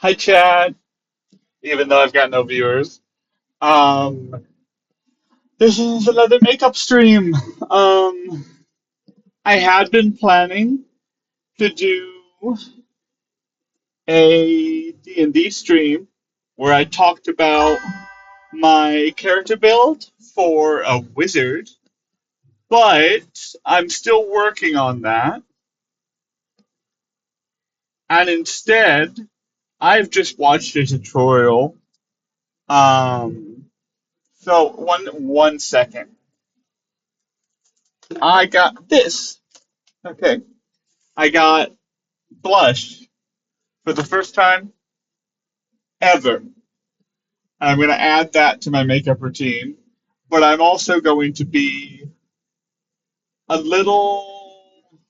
Hi, Chad. Even though I've got no viewers, um, this is another makeup stream. Um, I had been planning to do a D&D stream where I talked about my character build for a wizard, but I'm still working on that. And instead, I've just watched a tutorial. Um, so one second. I got this. Okay. I got blush for the first time ever. And I'm going to add that to my makeup routine. But I'm also going to be a little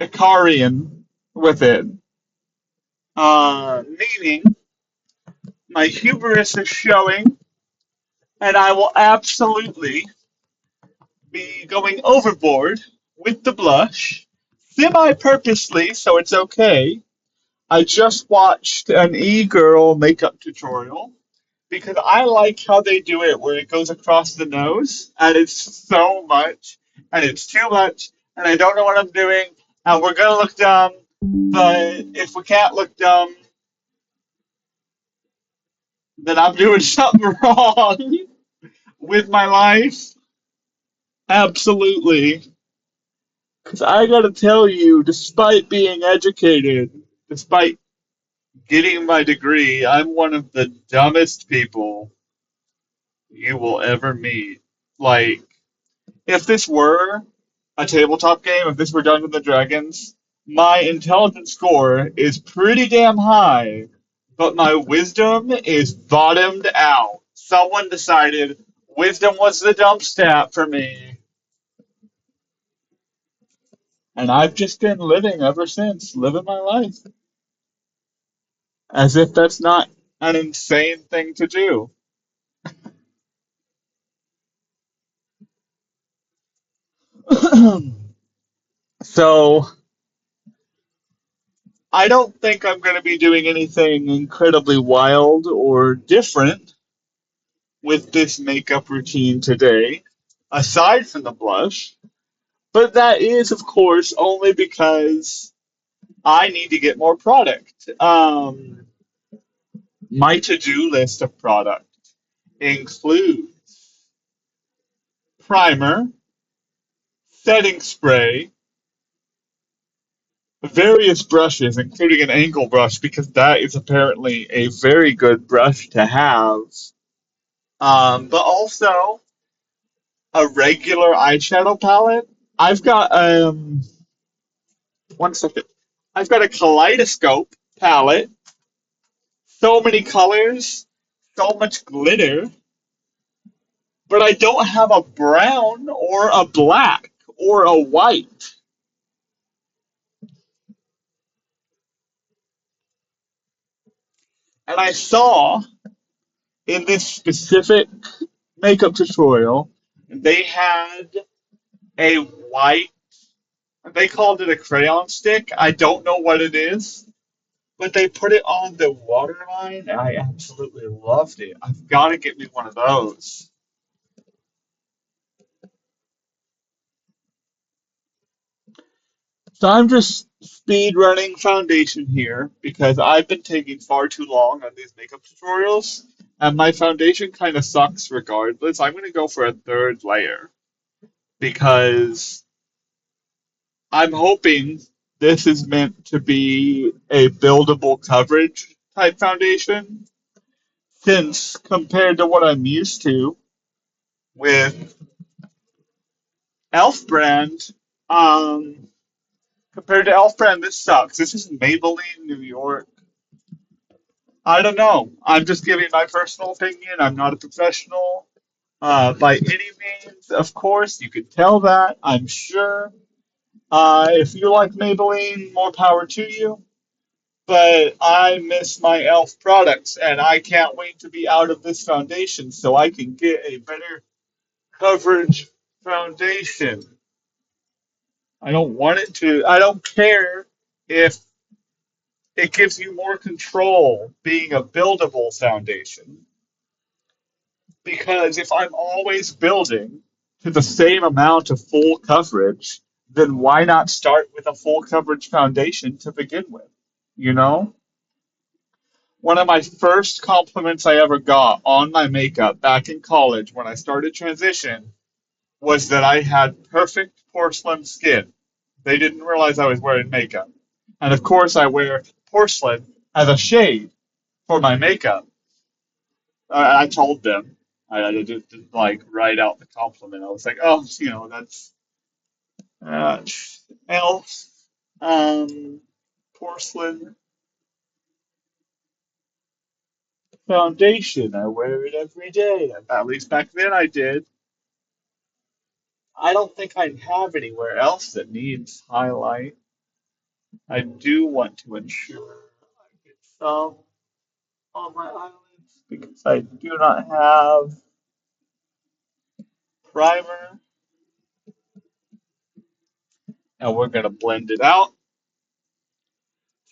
Icarian with it. Meaning my hubris is showing, and I will absolutely be going overboard with the blush, semi purposely, so it's okay. I just watched an e-girl makeup tutorial because I like how they do it where it goes across the nose and it's so much and it's too much and I don't know what I'm doing and we're gonna look dumb, but if we can't look dumb, then I'm doing something wrong with my life. Absolutely. Because I gotta tell you, despite being educated, despite getting my degree, I'm one of the dumbest people you will ever meet. Like, if this were a tabletop game, if this were Dungeons and Dragons, my intelligence score is pretty damn high, but my wisdom is bottomed out. Someone decided wisdom was the dump stat for me, and I've just been living ever since, living my life as if that's not an insane thing to do. So, I don't think I'm going to be doing anything incredibly wild or different with this makeup routine today, aside from the blush. But that is, of course, only because I need to get more product. My to do list of product includes primer, setting spray, various brushes, including an angle brush, because that is apparently a very good brush to have. But also a regular eyeshadow palette. I've got one second. I've got a kaleidoscope palette. So many colors, so much glitter, but I don't have a brown or a black or a white. And I saw in this specific makeup tutorial, they had a white, they called it a crayon stick. I don't know what it is, but they put it on the waterline, and I absolutely loved it. I've got to get me one of those. So I'm just speed running foundation here because I've been taking far too long on these makeup tutorials, and my foundation kind of sucks regardless. I'm going to go for a third layer because I'm hoping this is meant to be a buildable coverage type foundation, since compared to what I'm used to with Elf brand, um, compared to Elf brand, this sucks. This is Maybelline, New York. I don't know. I'm just giving my personal opinion. I'm not a professional by any means. Of course, you could tell that, I'm sure. If you like Maybelline, more power to you. But I miss my e.l.f. products, and I can't wait to be out of this foundation so I can get a better coverage foundation. I don't want it to. I don't care if it gives you more control being a buildable foundation because if I'm always building to the same amount of full coverage, then why not start with a full coverage foundation to begin with? You know? One of my first compliments I ever got on my makeup back in college when I started transition was that I had perfect porcelain skin. They didn't realize I was wearing makeup. And of course, I wear porcelain as a shade for my makeup. I told them. I didn't like write out the compliment. I was like, oh, that's uh, elf um, porcelain foundation. I wear it every day. At least back then I did. I don't think I have anywhere else that needs highlight. I do want to ensure I get some on my eyelids because I do not have primer. And we're going to blend it out.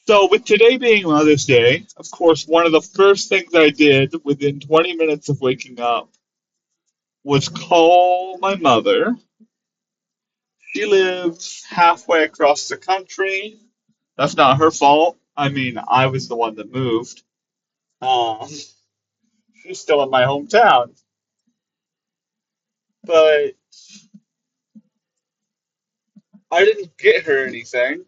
So, with today being Mother's Day, of course, one of the first things I did within 20 minutes of waking up was call my mother. She lives halfway across the country. That's not her fault. I mean, I was the one that moved. She's still in my hometown. But I didn't get her anything.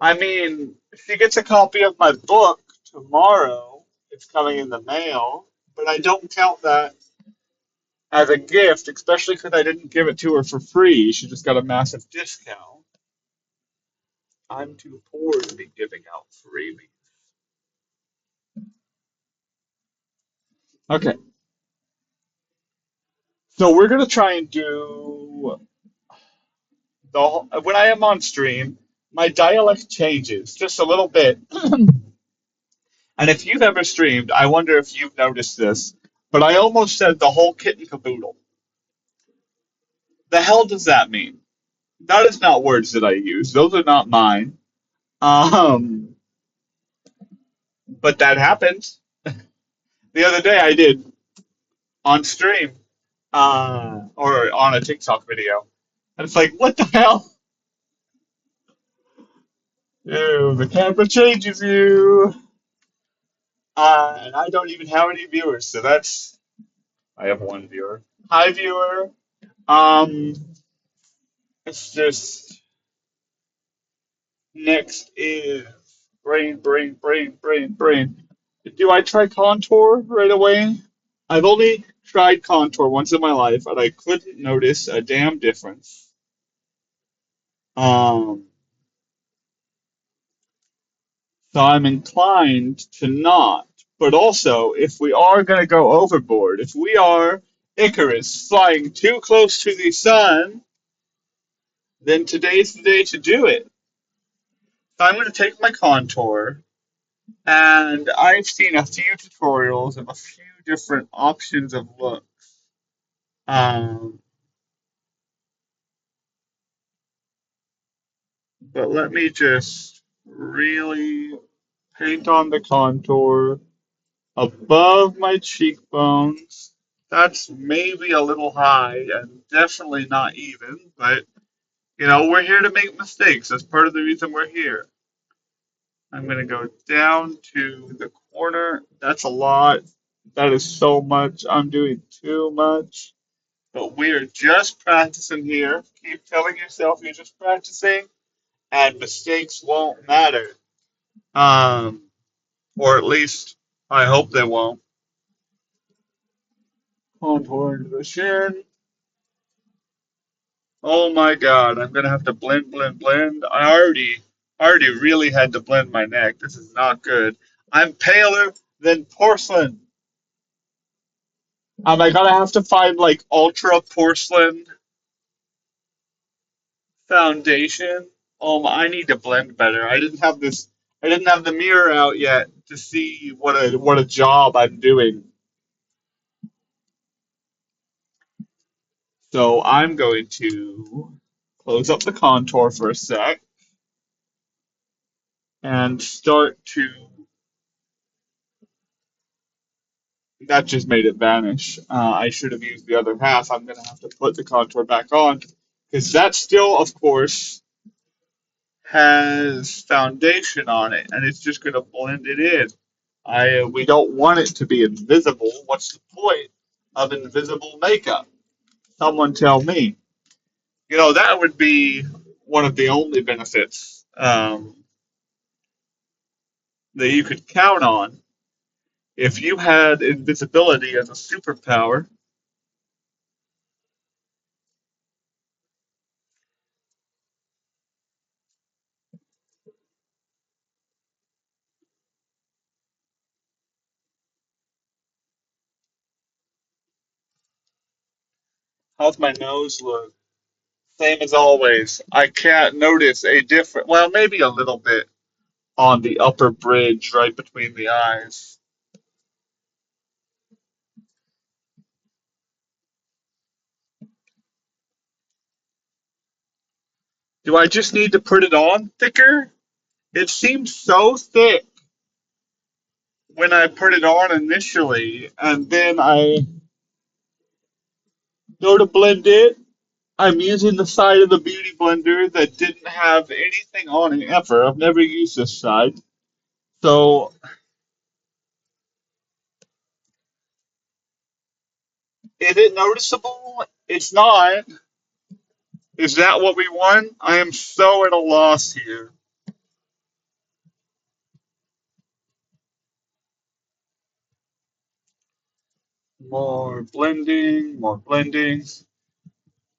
I mean, she gets a copy of my book tomorrow. It's coming in the mail, but I don't count that as a gift, especially because I didn't give it to her for free. She just got a massive discount. I'm too poor to be giving out freebies. Okay, so we're gonna try and do when I am on stream, my dialect changes just a little bit. And if you've ever streamed, I wonder if you've noticed this, but I almost said the whole kit and caboodle. The hell does that mean? That is not words that I use. Those are not mine. Um, but that happened. The other day I did on stream, or on a TikTok video. And it's like, what the hell? Ew, the camera changes you. And I don't even have any viewers, so that's I have one viewer. Hi viewer. Um it's just next is brain. Do I try contour right away? I've only tried contour once in my life and I couldn't notice a damn difference. Um So I'm inclined to not. But also, if we are going to go overboard, if we are Icarus flying too close to the sun, then today's the day to do it. So I'm going to take my contour, and I've seen a few tutorials of a few different options of look. Um, but let me just really paint on the contour above my cheekbones. That's maybe a little high and definitely not even, but we're here to make mistakes. That's part of the reason we're here. I'm going to go down to the corner. That's a lot. That is so much. I'm doing too much. But we are just practicing here. Keep telling yourself you're just practicing and mistakes won't matter. Um, or at least I hope they won't. Contour into the chin. Oh my God, I'm gonna have to blend. I already really had to blend my neck. This is not good. I'm paler than porcelain. Am I gonna have to find like ultra porcelain foundation? I need to blend better. I didn't have the mirror out yet to see what a job I'm doing. So I'm going to close up the contour for a sec. and start to. That just made it vanish. I should have used the other half. I'm going to have to put the contour back on because that still, of course, has foundation on it, and it's just going to blend it in. We don't want it to be invisible. What's the point of invisible makeup? Someone tell me. That would be one of the only benefits that you could count on if you had invisibility as a superpower. How's my nose look? Same as always. I can't notice a different, well, maybe a little bit on the upper bridge right between the eyes. Do I just need to put it on thicker? It seemed so thick when I put it on initially, and then I go to blend it. I'm using the side of the beauty blender that didn't have anything on it ever. I've never used this side. So, is it noticeable? It's not. Is that what we want? I am so at a loss here. More blending, more blending.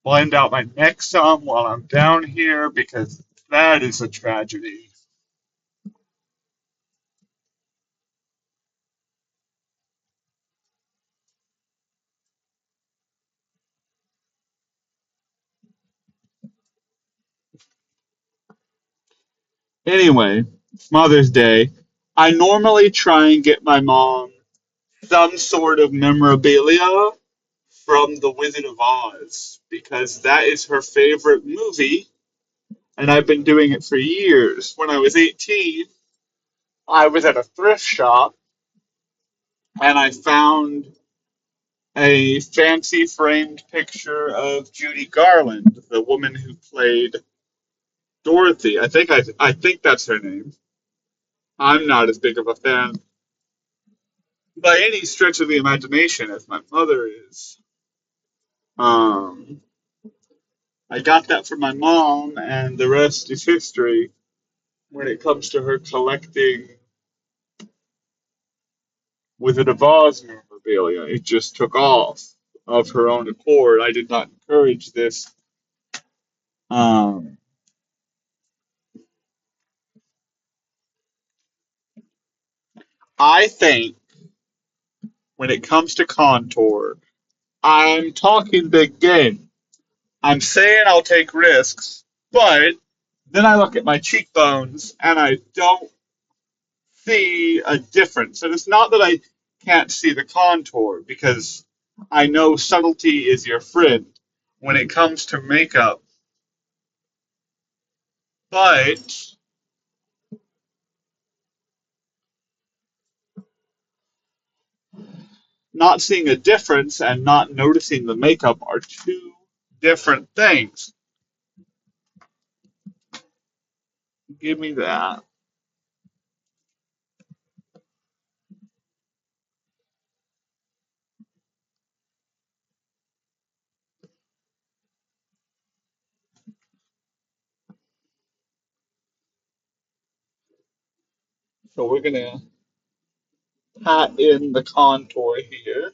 Blend out my neck some while I'm down here because that is a tragedy. Anyway, it's Mother's Day. I normally try and get my mom some sort of memorabilia from The Wizard of Oz because that is her favorite movie, and I've been doing it for years. When I was 18, I was at a thrift shop and I found a fancy framed picture of Judy Garland, the woman who played Dorothy. I think that's her name. I'm not as big of a fan by any stretch of the imagination as my mother is. Um, I got that from my mom, and the rest is history when it comes to her collecting Wizard of Oz memorabilia. It just took off of her own accord. I did not encourage this. Um, I think when it comes to contour, I'm talking big game. I'm saying I'll take risks, but then I look at my cheekbones and I don't see a difference. And it's not that I can't see the contour because I know subtlety is your friend when it comes to makeup, but not seeing a difference and not noticing the makeup are two different things. Give me that. So we're gonna pat in the contour here.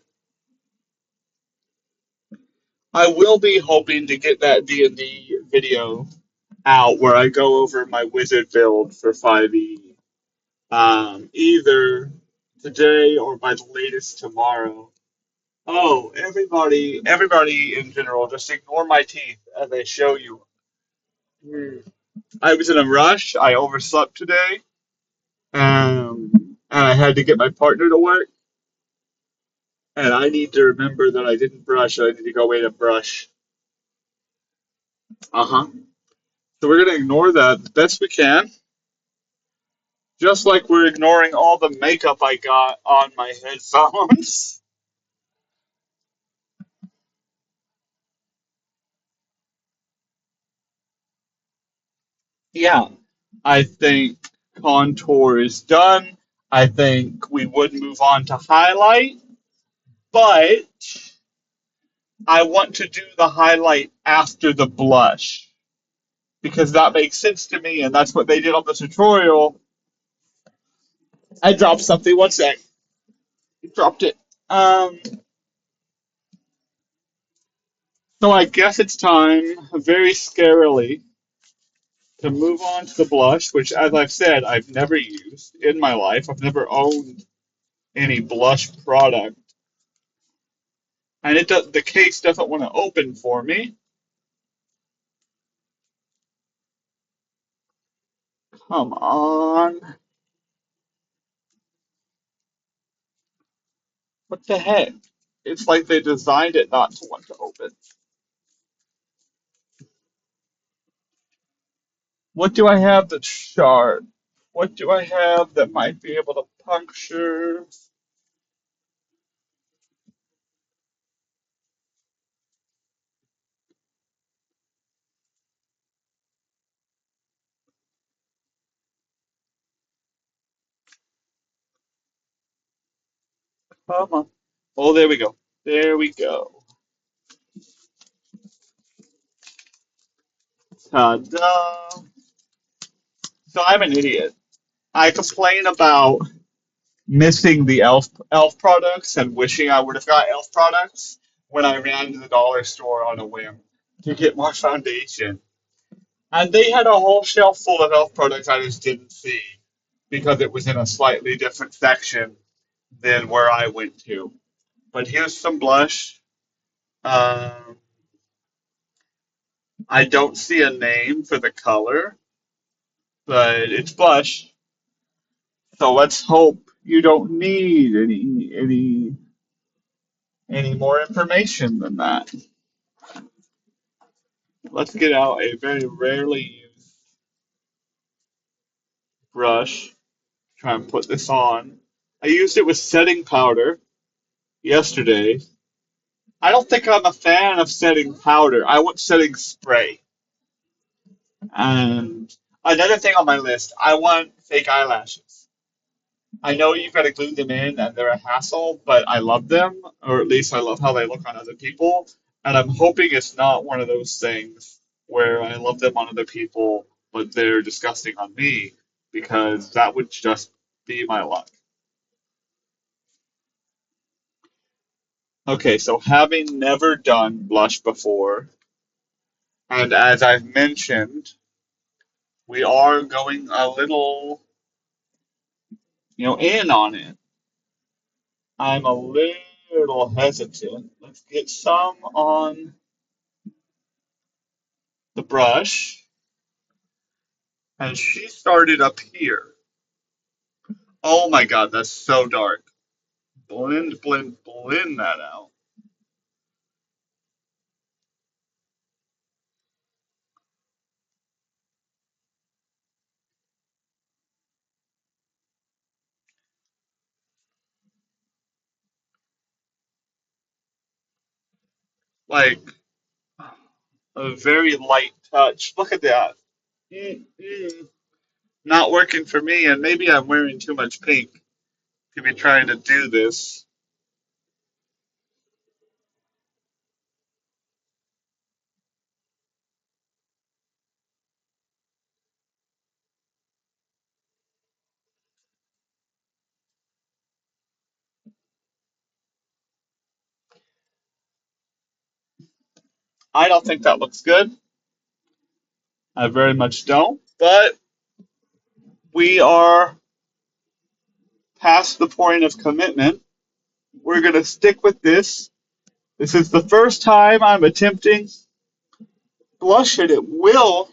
I will be hoping to get that D&D video out where I go over my wizard build for 5e, either today or by the latest tomorrow. Oh, everybody in general, just ignore my teeth as I show you. Hmm. I was in a rush. I overslept today, and I had to get my partner to work. And I need to remember that I didn't brush. I need to go away to brush. Uh huh. So we're gonna ignore that the best we can. Just like we're ignoring all the makeup I got on my headphones. Yeah, I think contour is done. I think we would move on to highlight, but I want to do the highlight after the blush because that makes sense to me, and that's what they did on the tutorial. I dropped something. One sec. Dropped it. So I guess it's time, very scarily, to move on to the blush, which, as I've said, I've never used in my life. I've never owned any blush product, and the case doesn't want to open for me. Come on. What the heck? It's like they designed it not to want to open. What do I have that's sharp? What do I have that might be able to puncture? Come on. Oh, there we go. There we go. Ta-da! So I'm an idiot. I complain about missing the elf products and wishing I would have got elf products when I ran to the dollar store on a whim to get more foundation. And they had a whole shelf full of elf products I just didn't see because it was in a slightly different section than where I went to. But here's some blush. Um, I don't see a name for the color, but it's blush. So let's hope you don't need any more information than that. Let's get out a very rarely used brush. Try and put this on. I used it with setting powder yesterday. I don't think I'm a fan of setting powder. I want setting spray. And another thing on my list, I want fake eyelashes. I know you've got to glue them in and they're a hassle, but I love them, or at least I love how they look on other people. And I'm hoping it's not one of those things where I love them on other people, but they're disgusting on me, because that would just be my luck. Okay, so having never done blush before, and as I've mentioned, we are going a little, in on it. I'm a little hesitant. Let's get some on the brush. And she started up here. Oh my god, that's so dark. Blend, blend, blend that out. Like a very light touch. Look at that. Mm-mm. Not working for me, and maybe I'm wearing too much pink to be trying to do this. I don't think that looks good. I very much don't. But we are past the point of commitment. We're going to stick with this. This is the first time I'm attempting blush, and it will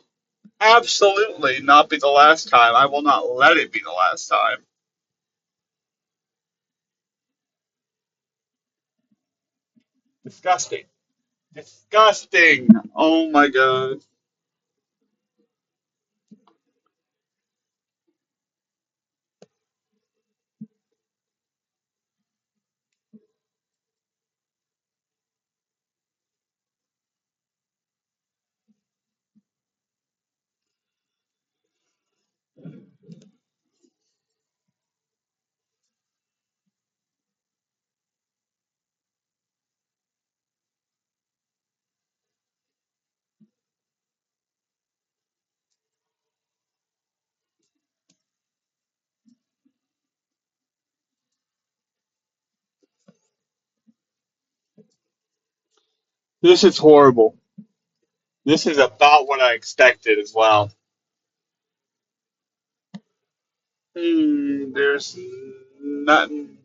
absolutely not be the last time. I will not let it be the last time. Disgusting. Disgusting. Oh my god. This is horrible. This is about what I expected as well. There's nothing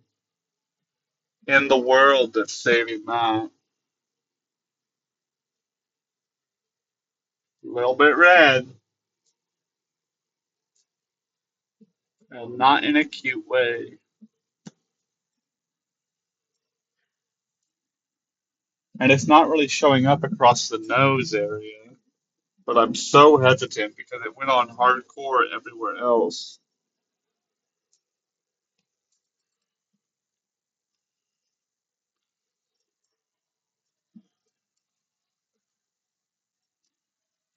in the world that's saving that. A little bit red, and not in a cute way. And it's not really showing up across the nose area. But I'm so hesitant because it went on hardcore everywhere else.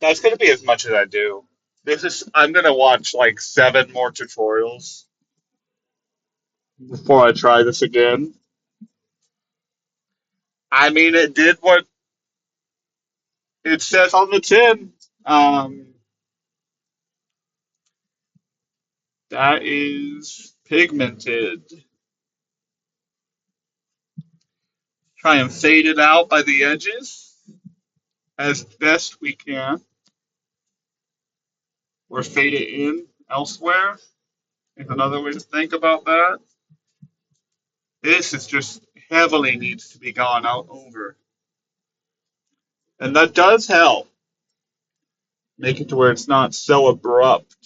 That's going to be as much as I do. I'm going to watch like 7 more tutorials before I try this again. I mean, it did what it says on the tin. Um, that is pigmented. Try and fade it out by the edges as best we can, or fade it in elsewhere is another way to think about that. This is just heavily needs to be gone out over. And that does help make it to where it's not so abrupt.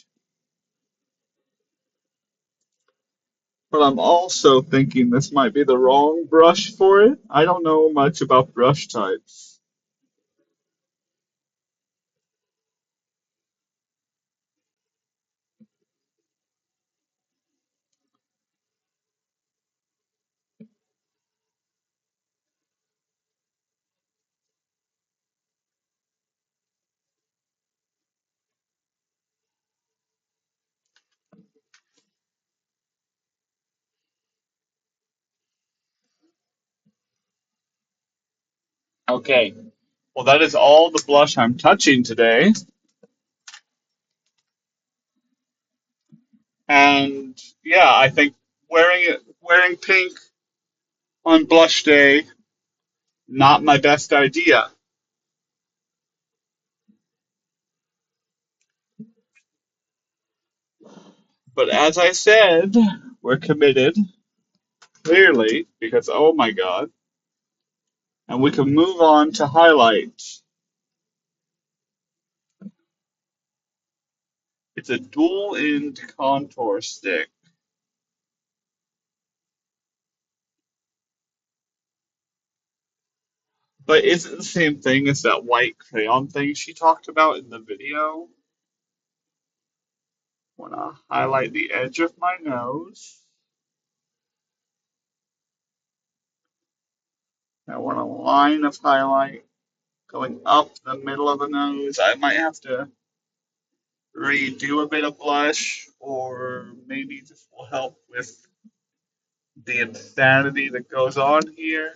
But I'm also thinking this might be the wrong brush for it. I don't know much about brush types. Okay, well, that is all the blush I'm touching today. And yeah, I think wearing pink on blush day, not my best idea. But as I said, we're committed, clearly, because oh my god. And we can move on to highlights. It's a dual end contour stick. But is it the same thing as that white crayon thing she talked about in the video? Want to highlight the edge of my nose. I want a line of highlight going up the middle of the nose. I might have to redo a bit of blush, or maybe this will help with the insanity that goes on here.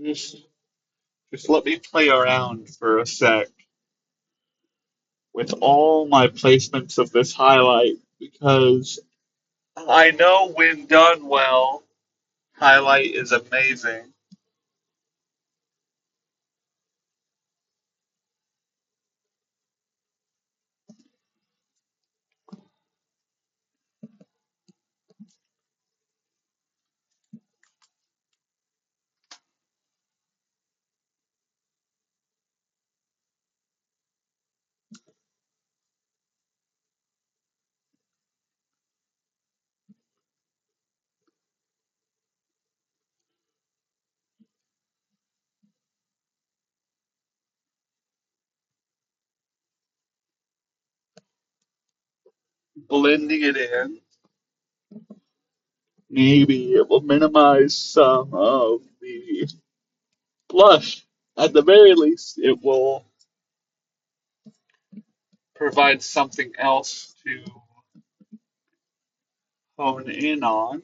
Just, just let me play around for a sec with all my placements of this highlight because I know when done well, highlight is amazing. Blending it in, maybe it will minimize some of the blush. At the very least, it will provide something else to hone in on.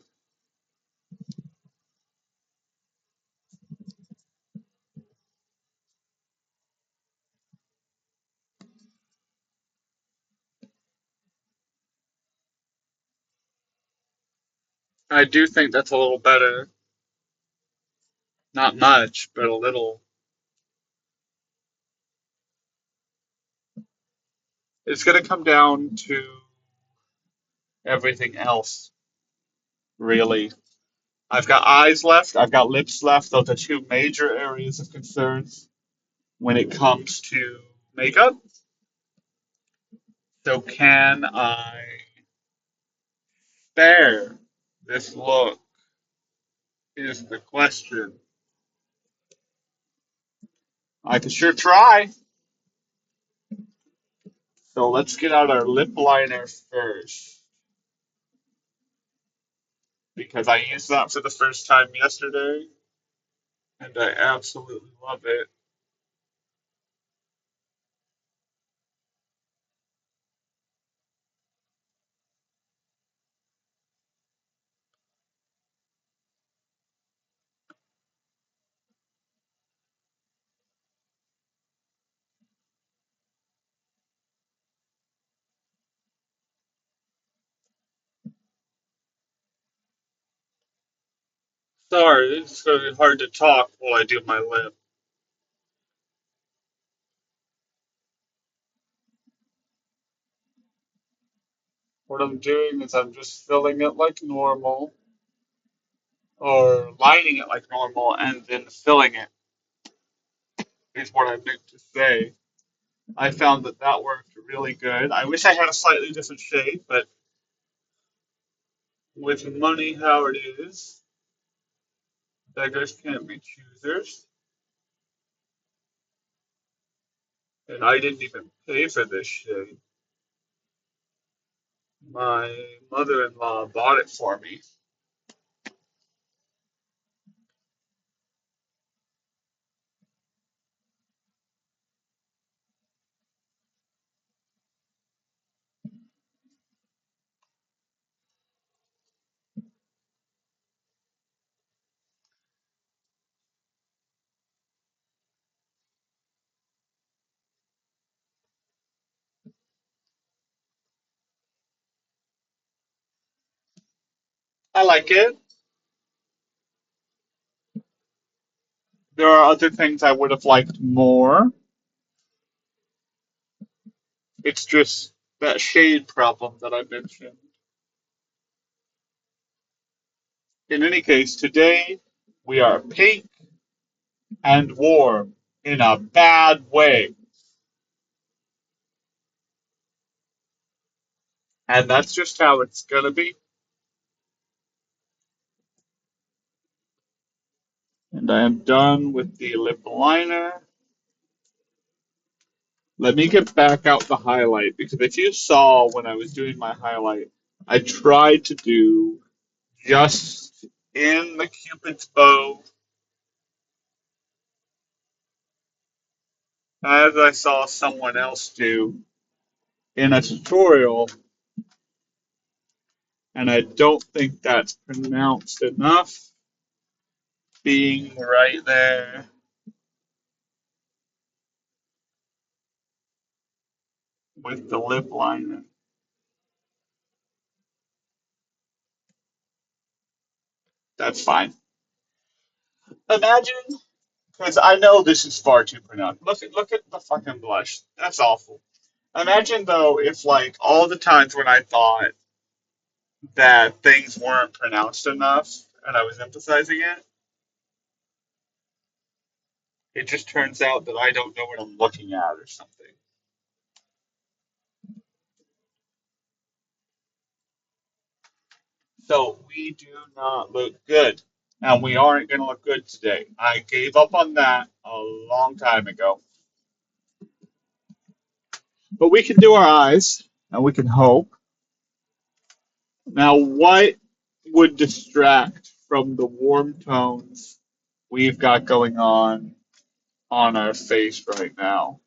I do think that's a little better. Not much, but a little. It's going to come down to everything else, really. I've got eyes left, I've got lips left. Those are two major areas of concerns when it comes to makeup. So, can I spare this look? Is the question. I can sure try. So, let's get out our lip liner first because I used that for the first time yesterday and I absolutely love it. Sorry, it's going to be hard to talk while I do my lip. What I'm doing is I'm just filling it like normal or lining it like normal and then filling it is what I meant to say. I found that that worked really good. I wish I had a slightly different shade, but with money how it is, beggars can't be choosers. And I didn't even pay for this shade. My mother-in-law bought it for me. I like it. There are other things I would have liked more. It's just that shade problem that I mentioned. In any case, today we are pink and warm in a bad way. And that's just how it's gonna be. And I am done with the lip liner. Let me get back out the highlight because if you saw when I was doing my highlight, I tried to do just in the Cupid's bow as I saw someone else do in a tutorial, and I don't think that's pronounced enough. Being right there with the lip liner. That's fine. Imagine, because I know this is far too pronounced. Look at the fucking blush. That's awful. Imagine though if like all the times when I thought that things weren't pronounced enough and I was emphasizing it, it just turns out that I don't know what I'm looking at or something. So we do not look good. And we aren't going to look good today. I gave up on that a long time ago. But we can do our eyes and we can hope. Now, what would distract from the warm tones we've got going on our face right now?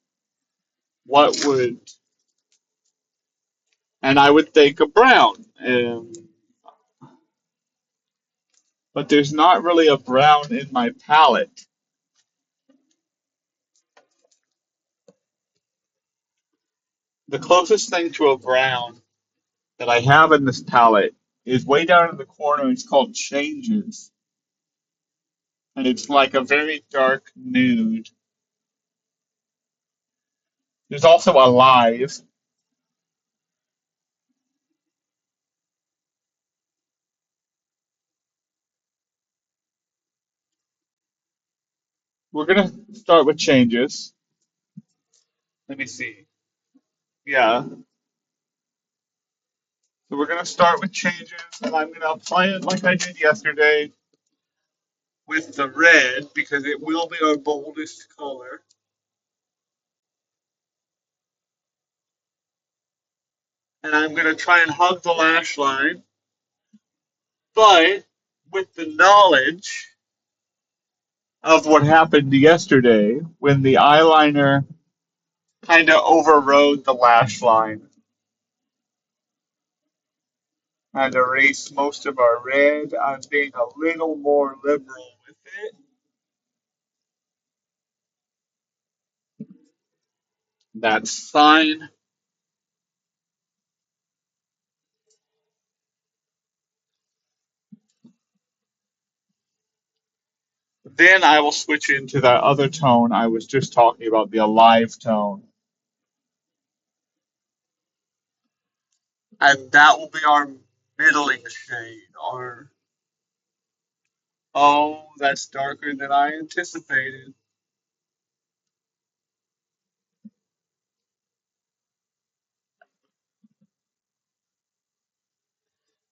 What would and I would think a brown. But there's not really a brown in my palette. The closest thing to a brown that I have in this palette is way down in the corner. It's called Changes, and it's like a very dark nude. There's also Alive. We're gonna start with Changes. Let me see. Yeah. So we're gonna start with Changes, and I'm gonna apply it like I did yesterday with the red because it will be our boldest color. And I'm gonna try and hug the lash line, but with the knowledge of what happened yesterday when the eyeliner kind of overrode the lash line and erased most of our red. I'm being a little more liberal with it. That's fine. Then I will switch into that other tone I was just talking about, the Alive tone. And that will be our middling shade. Our Oh, that's darker than I anticipated.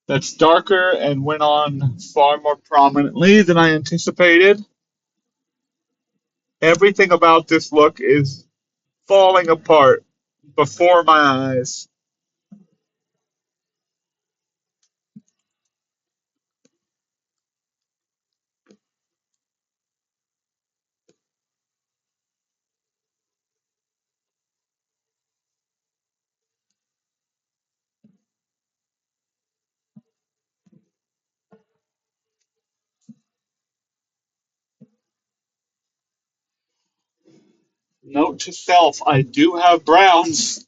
That's darker and went on far more prominently than I anticipated. Everything about this look is falling apart before my eyes. Note to self, I do have browns.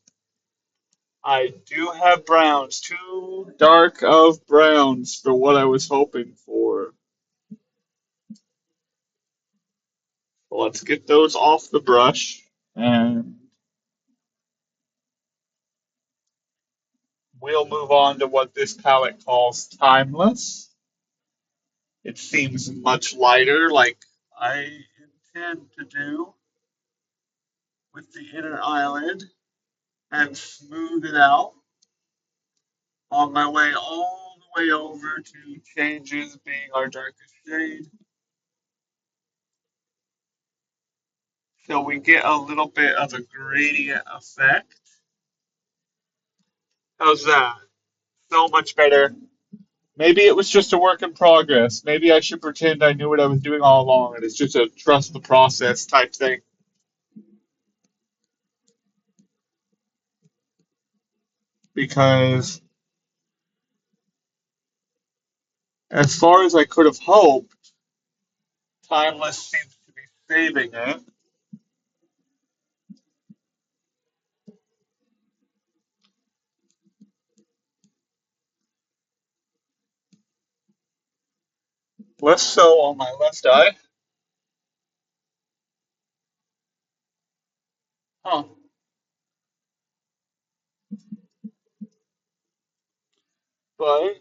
I do have browns. Too dark of browns for what I was hoping for. So let's get those off the brush and we'll move on to what this palette calls Timeless. It seems much lighter, like I intend to do with the inner eyelid, and smooth it out on my way all the way over to Changes being our darkest shade. So we get a little bit of a gradient effect. How's that? So much better. Maybe it was just a work in progress. Maybe I should pretend I knew what I was doing all along and it's just a trust the process type thing. Because as far as I could have hoped, Timeless seems to be saving it. Less so on my left eye. Huh. But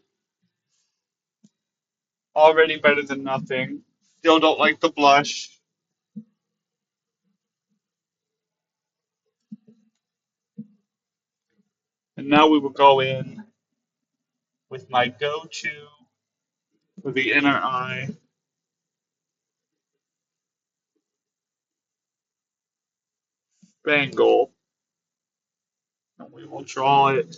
already better than nothing. Still don't like the blush. And now we will go in with my go-to for the inner eye, Bangle. And we will draw it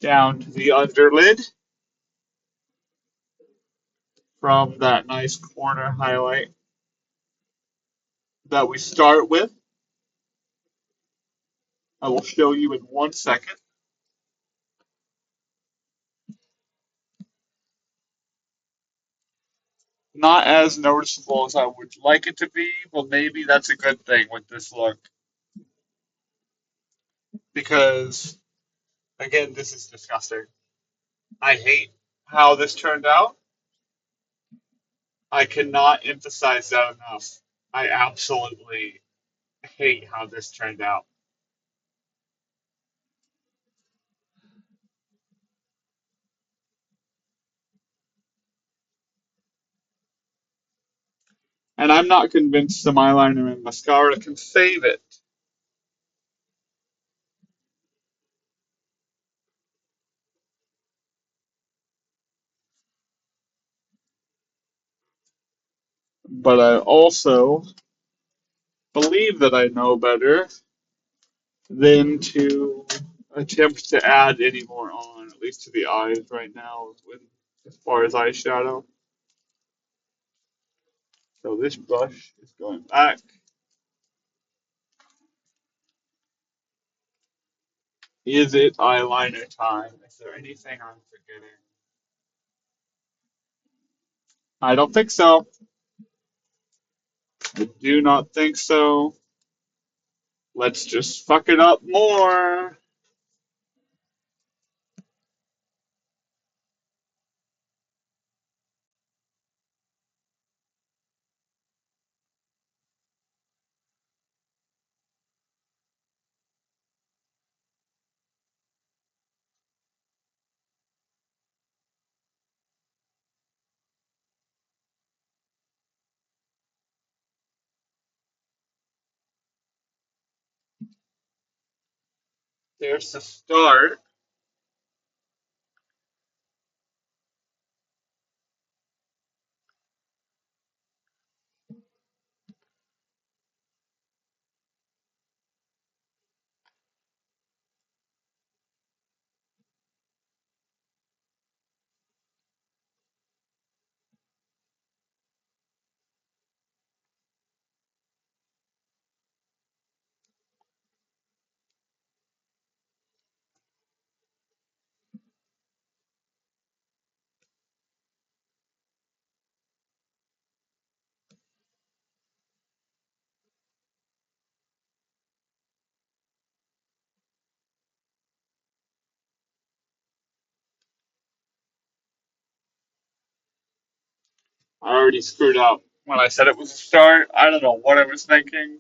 down to the underlid from that nice corner highlight that we start with. I will show you in 1 second. Not as noticeable as I would like it to be, but maybe that's a good thing with this look because, again, this is disgusting. I hate how this turned out. I cannot emphasize that enough. I absolutely hate how this turned out. And I'm not convinced some eyeliner and mascara can save it. But I also believe that I know better than to attempt to add any more on, at least to the eyes right now, with, as far as eyeshadow. So this brush is going back. Is it eyeliner time? Is there anything I'm forgetting? I don't think so. I do not think so. Let's just fuck it up more. There's the start. I already screwed up when I said it was a start. I don't know what I was thinking.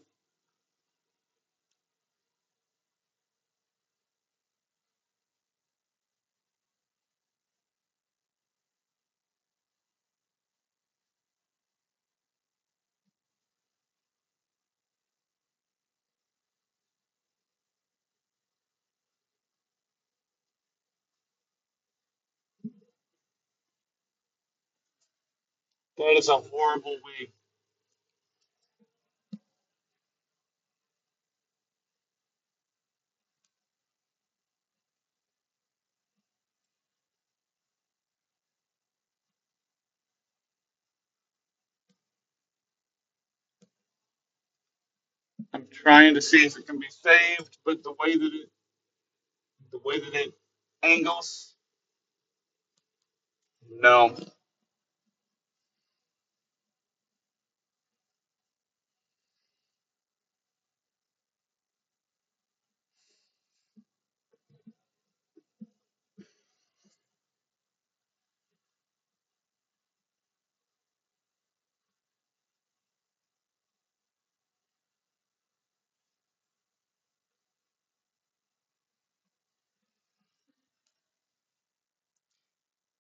That is a horrible week. I'm trying to see if it can be saved, but the way that it angles, no.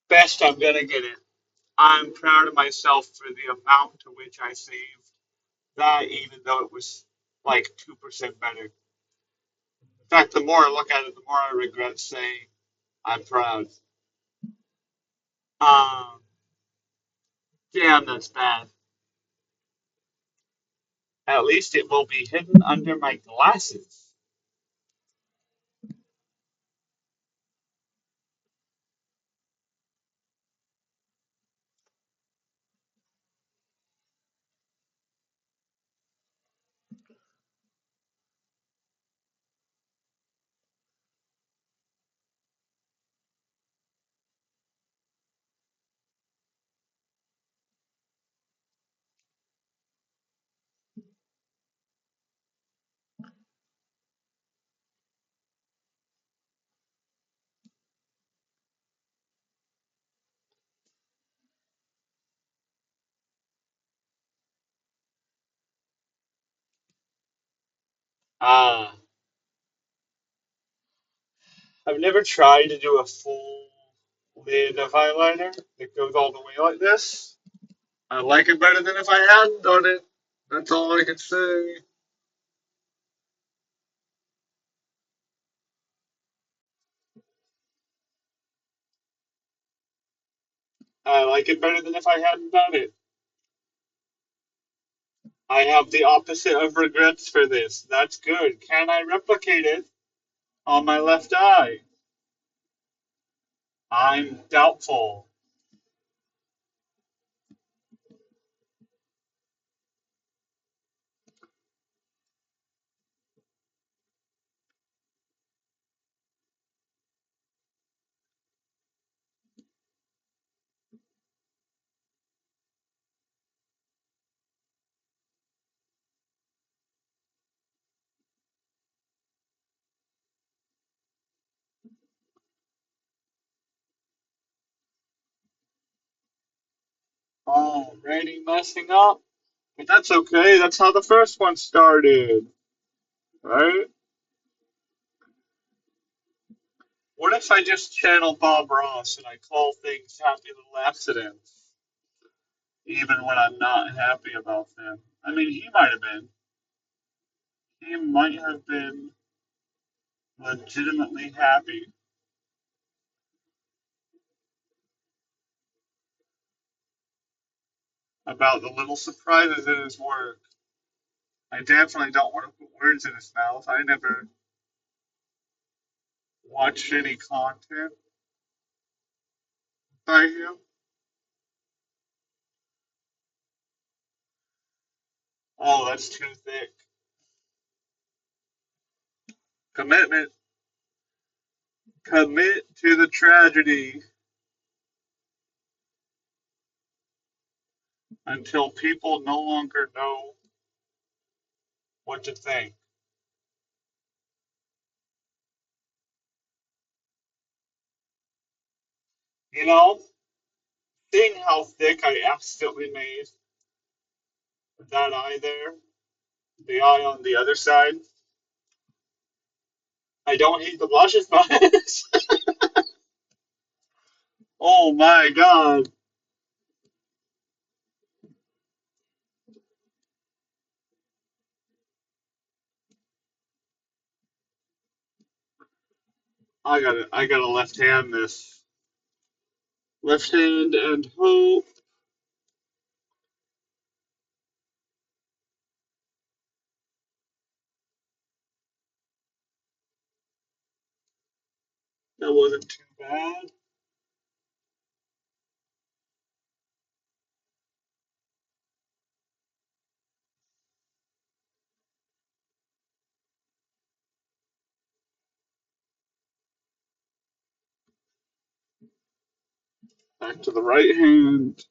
Best I'm gonna get it. I'm proud of myself for the amount to which I saved that, even though it was like 2% better. In fact, the more I look at it, the more I regret saying I'm proud. Um, damn, that's bad. At least it will be hidden under my glasses. Ah, I've never tried to do a full lid of eyeliner that goes all the way like this. I like it better than if I hadn't done it. That's all I can say. I like it better than if I hadn't done it. I have the opposite of regrets for this. That's good. Can I replicate it on my left eye? I'm doubtful. Already messing up. But that's okay. That's how the first one started, right? What if I just channel Bob Ross and I call things happy little accidents, even when I'm not happy about them? I mean, he might have been. He might have been legitimately happy about the little surprises in his work. I definitely don't want to put words in his mouth. I never watched any content by him. Oh, that's too thick. Commitment. Commit to the tragedy until people no longer know what to think. You know, seeing how thick I accidentally made that eye there, the eye on the other side, I don't hate the blushes much. Oh my god. I gotta left hand this. Left hand and hope. That wasn't too bad. Back to the right hand.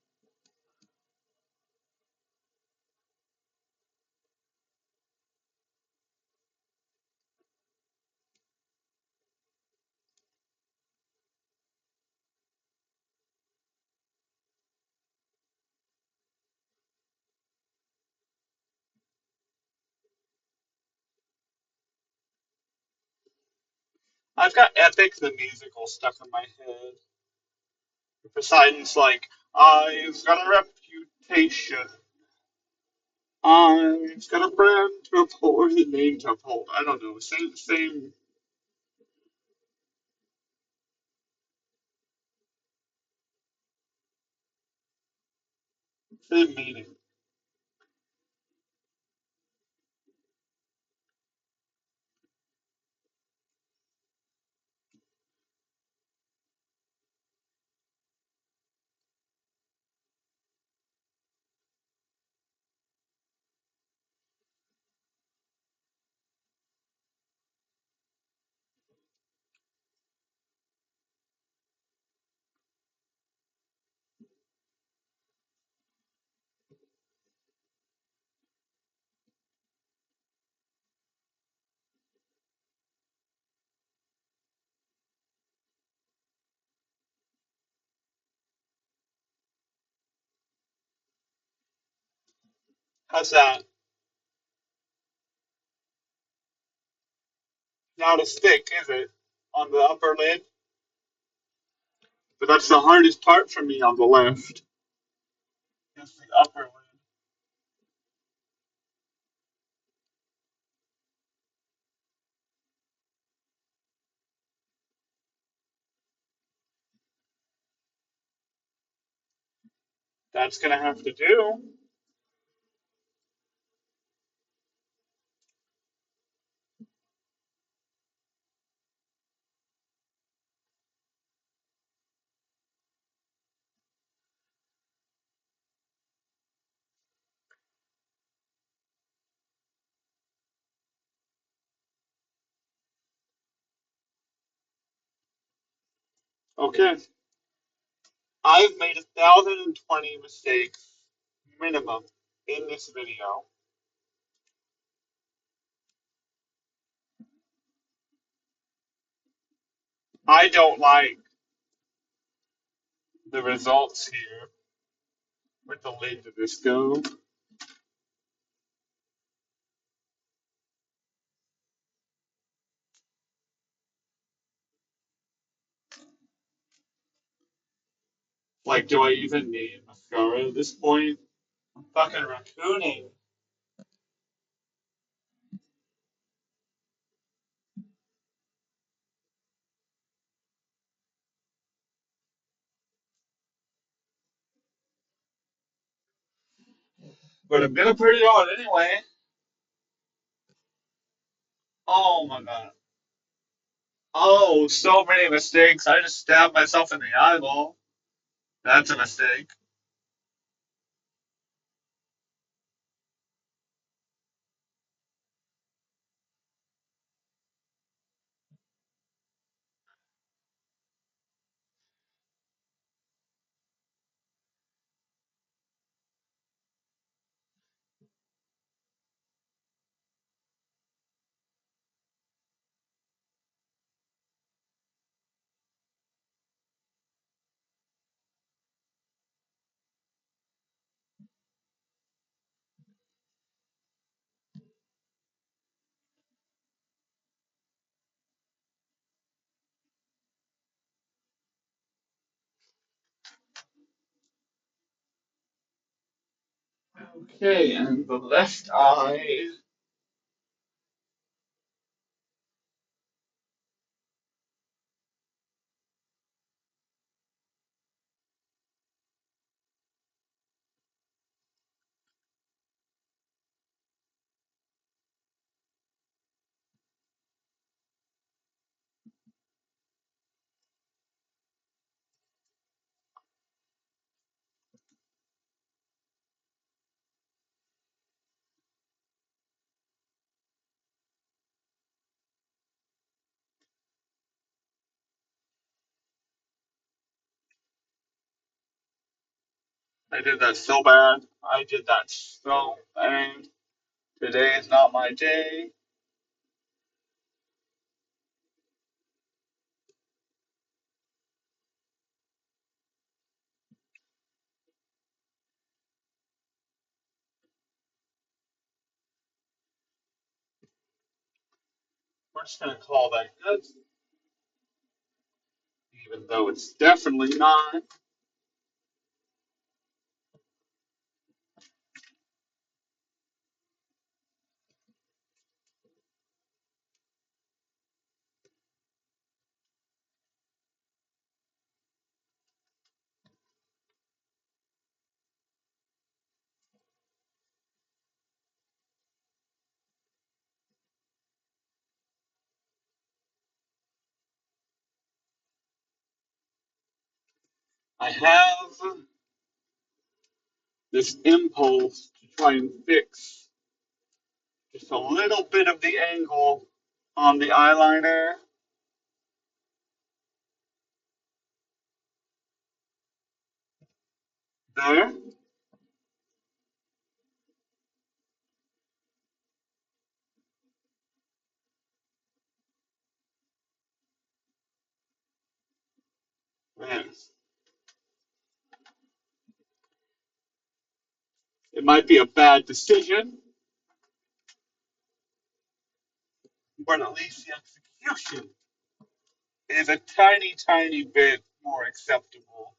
I've got Epic the musical stuck in my head. Poseidon's like, I've got a reputation. I've got a brand to uphold, or is it name to uphold? I don't know. Same meaning. How's that? not as thick, is it? On the upper lid? But that's the hardest part for me on the left. Is the upper lid. That's gonna have to do. Okay. I've made 1,020 mistakes minimum in this video. I don't like the results here with the lid to this go. Like, do I even need mascara at this point? I'm fucking racooning. But I'm gonna put it on anyway. Oh my god. Oh, so many mistakes. I just stabbed myself in the eyeball. That's a mistake. Okay, and the left eye. I did that so bad. I did that so bad. Today is not my day. We're just gonna call that good, even though it's definitely not. I have this impulse to try and fix just a little bit of the angle on the eyeliner. There. There. It might be a bad decision, but at least the execution is a tiny, tiny bit more acceptable.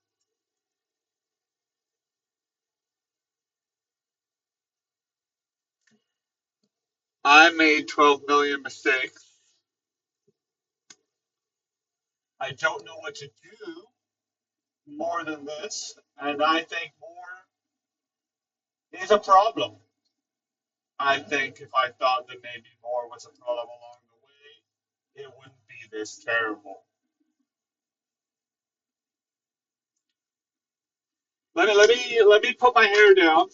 I made 12 million mistakes. I don't know what to do more than this, and I think more is a problem. I think if I thought that maybe more was a problem along the way, it wouldn't be this terrible. Let me put my hair down,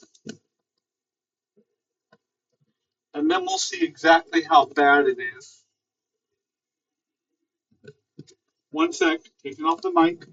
and then we'll see exactly how bad it is. One sec, taking off the mic.